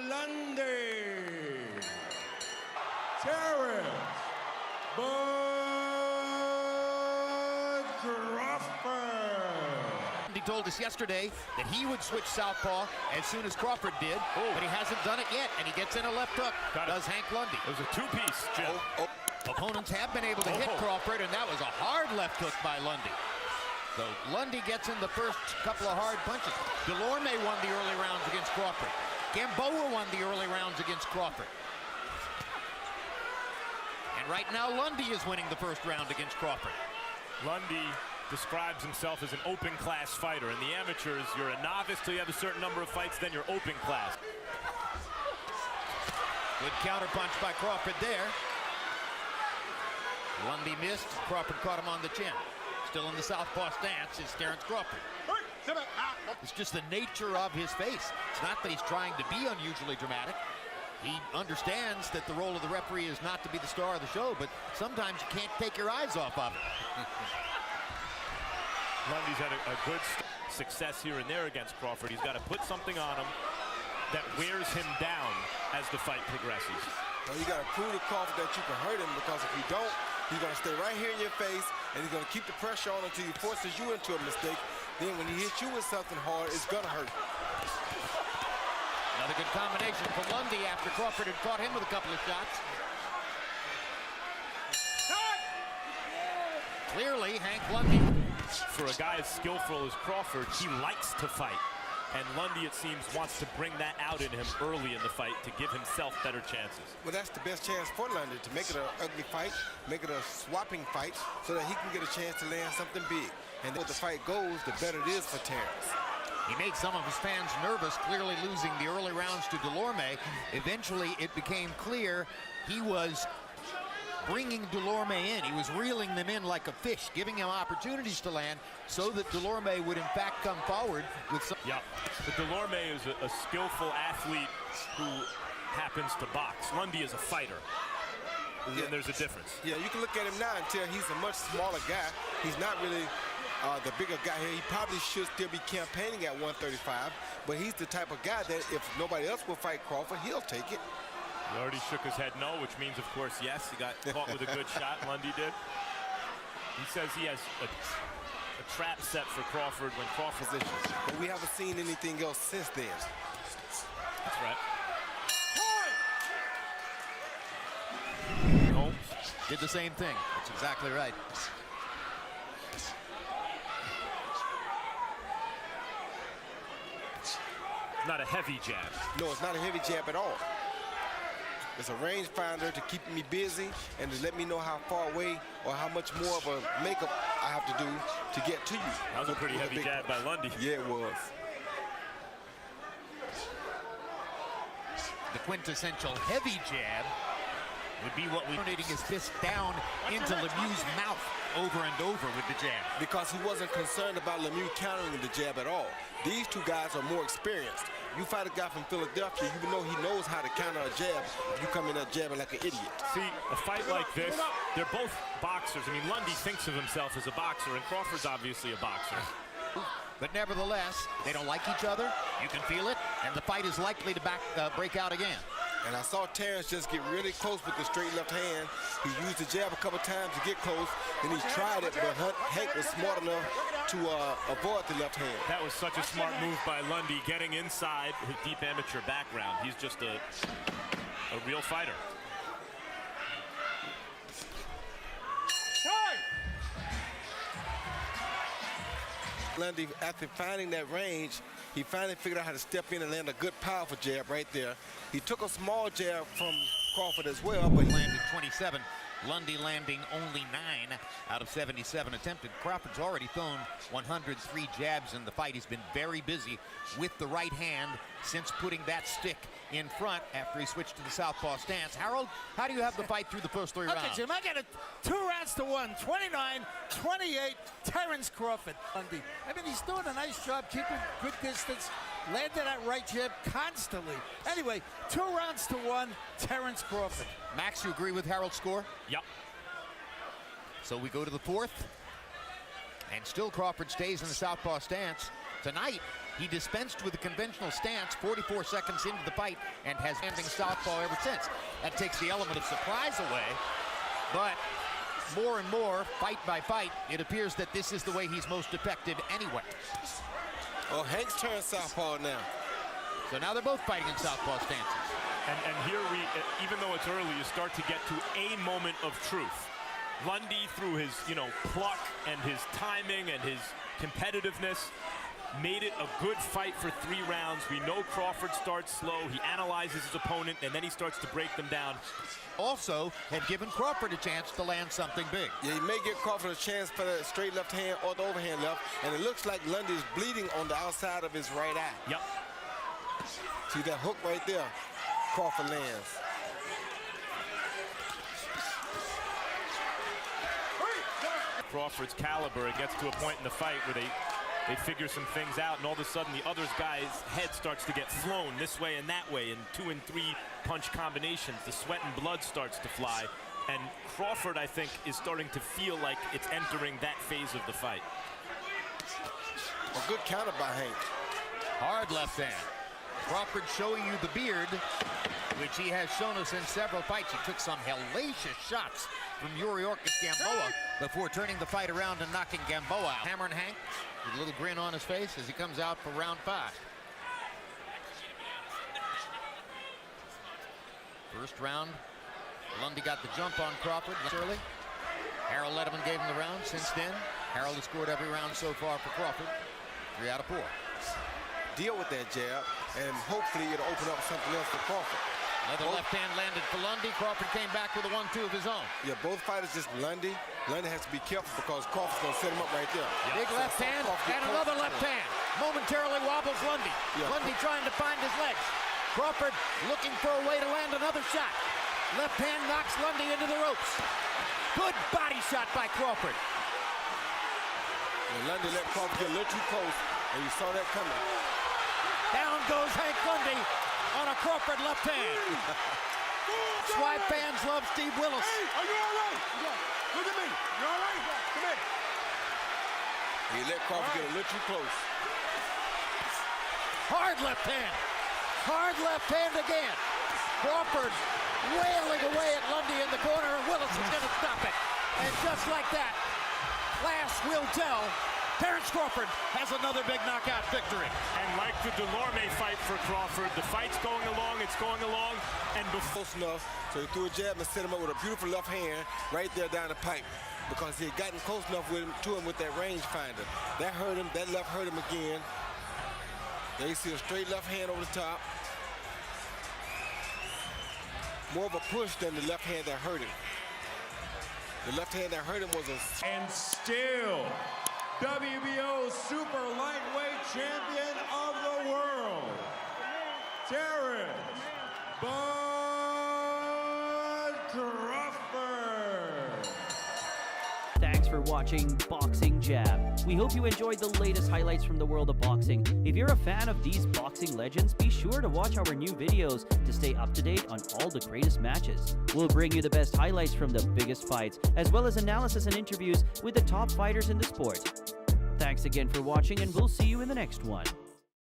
Lundy. Terence Crawford. He told us yesterday that he would switch southpaw as soon as Crawford did, but he hasn't done it yet, and he gets in a left hook. Does Hank Lundy. It was a two-piece, Jim. Opponents have been able to hit Crawford, and that was a hard left hook by Lundy. So Lundy gets in the first couple of hard punches. Delorme won the early rounds against Crawford. Gamboa won the early rounds against Crawford. And right now Lundy is winning the first round against Crawford. Lundy describes himself as an open class fighter. In the amateurs, you're a novice till you have a certain number of fights, then you're open class. Good counterpunch by Crawford there. Lundy missed. Crawford caught him on the chin. Still in the southpaw stance is Terence Crawford. It's just the nature of his face. It's not that he's trying to be unusually dramatic. He understands that the role of the referee is not to be the star of the show, but sometimes you can't take your eyes off of it. Lundy's had a good success here and there against Crawford. He's got to put something on him that wears him down as the fight progresses. Well, you got to prove to Crawford that you can hurt him, because if you don't, he's going to stay right here in your face, and he's going to keep the pressure on until he forces you into a mistake. Then when he hits you with something hard, it's going to hurt. Another good combination for Lundy after Crawford had caught him with a couple of shots. Clearly, Hank Lundy. For a guy as skillful as Crawford, he likes to fight. And Lundy, it seems, wants to bring that out in him early in the fight to give himself better chances. Well, that's the best chance for Lundy, to make it an ugly fight, make it a swapping fight, so that he can get a chance to land something big. And the more the fight goes, the better it is for Terence. He made some of his fans nervous, clearly losing the early rounds to Delorme. Eventually, it became clear he was bringing Delorme in. He was reeling them in like a fish, giving him opportunities to land so that Delorme would in fact come forward with some. Yeah, but Delorme is a skillful athlete who happens to box. Lundy is a fighter. Yeah. And there's a difference. Yeah, you can look at him now and tell he's a much smaller guy. He's not really the bigger guy here. He probably should still be campaigning at 135, but he's the type of guy that if nobody else will fight Crawford, he'll take it. He already shook his head no, which means, of course, yes. He got caught with a good shot, Lundy did. He says he has a trap set for Crawford when Crawford positions. But we haven't seen anything else since then. That's right. Holmes did the same thing. That's exactly right. Not a heavy jab. No, it's not a heavy jab at all. It's a rangefinder to keep me busy and to let me know how far away or how much more of a makeup I have to do to get to you. That was a pretty heavy jab by Lundy. Yeah, it was. The quintessential heavy jab would be what we rotating his fist down into Lemieux's mouth over and over with the jab. Because he wasn't concerned about Lemieux countering the jab at all. These two guys are more experienced. You fight a guy from Philadelphia, you know he knows how to counter a jab if you come in there jabbing like an idiot. See, a fight like this, they're both boxers. I mean, Lundy thinks of himself as a boxer, and Crawford's obviously a boxer. But nevertheless, they don't like each other. You can feel it, and the fight is likely to break out again. And I saw Terence just get really close with the straight left hand. He used the jab a couple times to get close, then he tried it, but Hank was smart enough to avoid the left hand. That was such a smart move by Lundy, getting inside his deep amateur background. He's just a real fighter. Lundy, after finding that range, he finally figured out how to step in and land a good powerful jab right there. He took a small jab from Crawford as well, but he landed 27. Lundy landing only 9 out of 77 attempted. Crawford's already thrown 103 jabs in the fight. He's been very busy with the right hand since putting that stick in front after he switched to the southpaw stance. Harold, how do you have the fight through the first 3 rounds? Okay, Jim, I got it 2 rounds to 1, 29-28, Terence Crawford. Lundy. I mean, he's doing a nice job keeping good distance, landed that right jab constantly. Anyway, 2 rounds to 1, Terence Crawford. Max, you agree with Harold's score? Yep. So we go to the 4th, and still Crawford stays in the southpaw stance. Tonight, He dispensed with the conventional stance 44 seconds into the fight and has standing southpaw ever since. That takes the element of surprise away, but more and more, fight by fight, it appears that this is the way he's most effective anyway. Oh, Hank's turned southpaw now. So now they're both fighting in southpaw stances. And here we, even though it's early, you start to get to a moment of truth. Lundy, through his, pluck and his timing and his competitiveness, made it a good fight for 3 rounds. We know Crawford starts slow. He analyzes his opponent, and then he starts to break them down. Also have given Crawford a chance to land something big. Yeah, he may give Crawford a chance for the straight left hand or the overhand left, and it looks like Lundy is bleeding on the outside of his right eye. Yep. See that hook right there? Crawford lands. Crawford's caliber, it gets to a point in the fight where they figure some things out, and all of a sudden the other guy's head starts to get flown this way and that way in 2 and 3 punch combinations. The sweat and blood starts to fly, and Crawford, I think, is starting to feel like it's entering that phase of the fight. A good counter by Hank. Hard left hand. Crawford showing you the beard, which he has shown us in several fights. He took some hellacious shots from Yuriorkis Gamboa before turning the fight around and knocking Gamboa out. Hammering Hank with a little grin on his face as he comes out for round 5. First round, Lundy got the jump on Crawford early. Harold Letterman gave him the round. Since then, Harold has scored every round so far for Crawford. 3 out of 4. Deal with that jab, and hopefully it'll open up something else for Crawford. Another left hand landed for Lundy. Crawford came back with a 1-2 of his own. Yeah, both fighters just Lundy. Lundy has to be careful because Crawford's going to set him up right there. Big left hand and another left hand. Momentarily wobbles Lundy. Yeah. Lundy trying to find his legs. Crawford looking for a way to land another shot. Left hand knocks Lundy into the ropes. Good body shot by Crawford. And Lundy let Crawford get a little too close, and you saw that coming. Down goes Hank Lundy on a Crawford left hand. That's why fans love Steve Willis. Hey, are you all right? Look at me. You all right? Come here. He let Crawford get a little too close. Hard left hand. Hard left hand again. Crawford wailing away at Lundy in the corner, and Willis is going to stop it. And just like that, class will tell. Terence Crawford has another big knockout victory. And like the Delorme fight for Crawford, the fight's going along, it's going along, and before... Close enough, so he threw a jab and set him up with a beautiful left hand right there down the pipe because he had gotten close enough to him with that rangefinder. That hurt him, that left hurt him again. There you see a straight left hand over the top. More of a push than the left hand that hurt him. The left hand that hurt him was a... And still, WBO super lightweight champion of the world, Terence Crawford. Thanks for watching Boxing Jab. We hope you enjoyed the latest highlights from the world of boxing. If you're a fan of these boxing legends, be sure to watch our new videos to stay up to date on all the greatest matches. We'll bring you the best highlights from the biggest fights, as well as analysis and interviews with the top fighters in the sport. Thanks again for watching, and we'll see you in the next one.